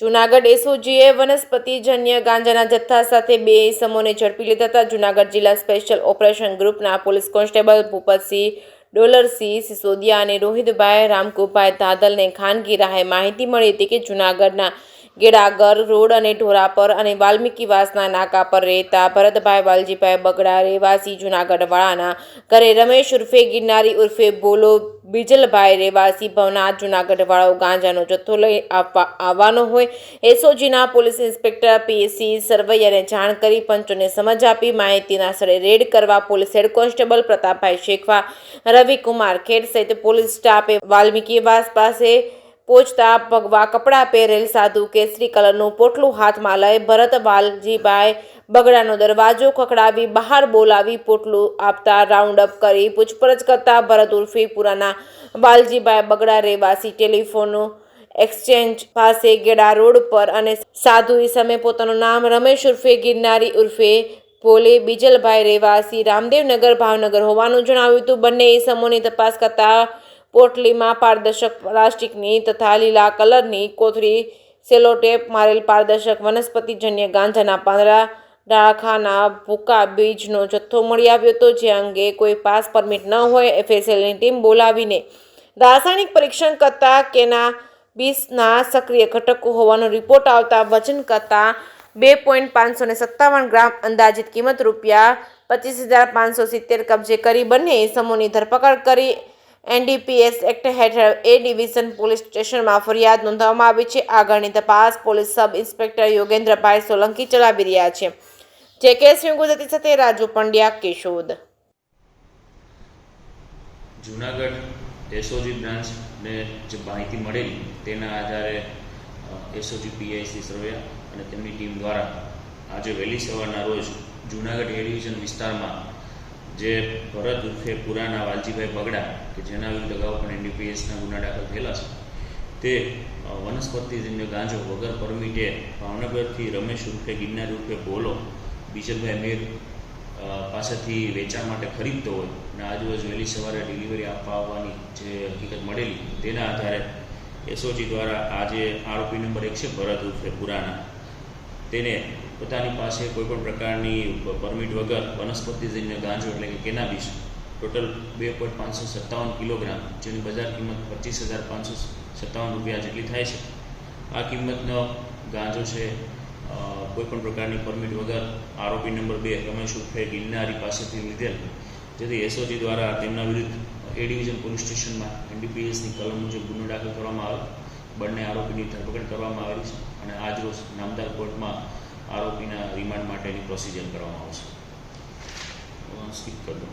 જૂનાગઢ એસઓજીએ વનસ્પતિજન્ય ગાંજાના જથ્થા સાથે બે ઇસમોને ઝડપી લીધા હતા. જૂનાગઢ જિલ્લા સ્પેશિયલ ઓપરેશન ગ્રુપના પોલીસ કોન્સ્ટેબલ ભૂપતસિંહ ડોલરસિંહ સિસોદિયા અને રોહિતભાઈ રામકુભાઈ ધાદલને ખાનગી રાહે માહિતી મળી હતી કે જૂનાગઢના ગેડાગર રોડ અને ઢોરાપર અને વાલ્મીકીવાસના નાકા પર રહેતા ભરતભાઈ વાલજીભાઈ બગડા રહેવાસી જૂનાગઢવાળાના ઘરે રમેશ ઉર્ફે ગિરનારી ઉર્ફે બોલો બીજલભાઈ રહેવાસી ભવનાથ જૂનાગઢવાળો ગાંજાનો જથ્થો લઈ આવવાનો હોય એસઓજીના પોલીસ ઇન્સ્પેક્ટર પીએસસી સરવૈયાને જાણ કરી પંચોને સમજ આપી માહિતીના સ્થળે રેડ કરવા police head constable Prataapbhai Shekhva, Ravikumar Khed સહિત પોલીસ સ્ટાફે વાલ્મીકીવાસ પાસે પહોંચતા ભગવા કપડાં પહેરેલ સાધુ કેસરી કલરનું પોટલું હાથમાં લઈ ભરત વાલજીભાઈ બગડાનો દરવાજો ખખડાવી બહાર બોલાવી પોટલું આપતા રાઉન્ડ અપ કરી પૂછપરછ કરતા ભરત ઉર્ફે પુરાના વાલજીભાઈ બગડા રહેવાસી ટેલિફોન એક્સચેન્જ પાસે ગેડા રોડ પર અને સાધુ ઈસમે પોતાનું નામ રમેશ ઉર્ફે ગિરનારી ઉર્ફે ભોલે બીજલભાઈ રહેવાસી રામદેવનગર ભાવનગર હોવાનું જણાવ્યું હતું. બંને ઈસમોની તપાસ કરતા પોટલીમાં પારદર્શક પ્લાસ્ટિકની તથા લીલા કલરની કોથળી સેલોટેપ મારેલ પારદર્શક વનસ્પતિજન્ય ગાંજાના પાંદડા ડાળખાના ભૂકા બીજનો જથ્થો મળી આવ્યો હતો. જે અંગે કોઈ પાસ પરમિટ ન હોય એફએસએલની ટીમ બોલાવીને રાસાયણિક પરીક્ષણ કરતા કેનાબિસના સક્રિય ઘટકો હોવાનો રિપોર્ટ આવતા વજન કરતા 2.557 ગ્રામ અંદાજિત કિંમત ₹25,570 કબજે કરી બંને ઇસમોની ધરપકડ કરી એનડીપીએસ એક્ટ હેઠળ એ ડિવિઝન પોલીસ સ્ટેશનમાં ફરિયાદ નોંધવામાં આવી છે. આગળની તપાસ પોલીસ સબ ઇન્સ્પેક્ટર યોગેન્દ્રભાઈ સોલંકી ચલાવી રહ્યા છે. જેકેએસ ન્યૂઝ ગુજરાતી સાથે રાજુ પંડ્યા, કેશોદ. જૂનાગઢ એસઓજી બ્રાન્ચને જે માહિતી મળેલી તેના આધારે એસઓજી પીઆઈસી સરવૈયા અને તેમની ટીમ દ્વારા આજે વહેલી સવારના રોજ જૂનાગઢ એ ડિવિઝન વિસ્તારમાં જે ભરત ઉર્ફે પુરાના વાલજીભાઈ બગડા કે જેના વિરુદ્ધ અગાઉ પણ એનડીપીએસના ગુના દાખલ થયેલા છે તે વનસ્પતિજન્ય ગાંજો વગર પરમિટે ભાવનગરથી રમેશ ઉર્ફે ગિરનાર ઉર્ફે બોલો બીજલભાઈ મેઘ પાસેથી વેચાણ માટે ખરીદતો હોય અને આજરોજ વહેલી સવારે ડિલિવરી આપવા આવવાની જે હકીકત મળેલી તેના આધારે એસઓજી દ્વારા આજે આરોપી નંબર 1 છે ભરત ઉર્ફે પુરાના તેને પોતાની પાસે કોઈપણ પ્રકારની પરમિટ વગર વનસ્પતિજન્ય ગાંજો એટલે કે કેનાબિસ ટોટલ 2.557 કિલોગ્રામ જેની બજાર કિંમત ₹25,557 જેટલી થાય છે. આ કિંમતનો ગાંજો છે કોઈપણ પ્રકારની પરમિટ વગર આરોપી નંબર 2 રમેશ ઉર્ફે ગિરનારી પાસેથી લીધેલ, જેથી એસઓજી દ્વારા તેમના વિરુદ્ધ એ ડિવિઝન પોલીસ સ્ટેશનમાં એનડીપીએસની કલમ મુજબ ગુનો દાખલ કરવામાં આવેલ. બંને આરોપીની ધરપકડ કરવામાં આવેલી છે અને આજરોજ નામદાર કોર્ટમાં આરોપીના રિમાન્ડ માટેની પ્રોસિજર કરવામાં આવશે. સ્કીપ કરી દો.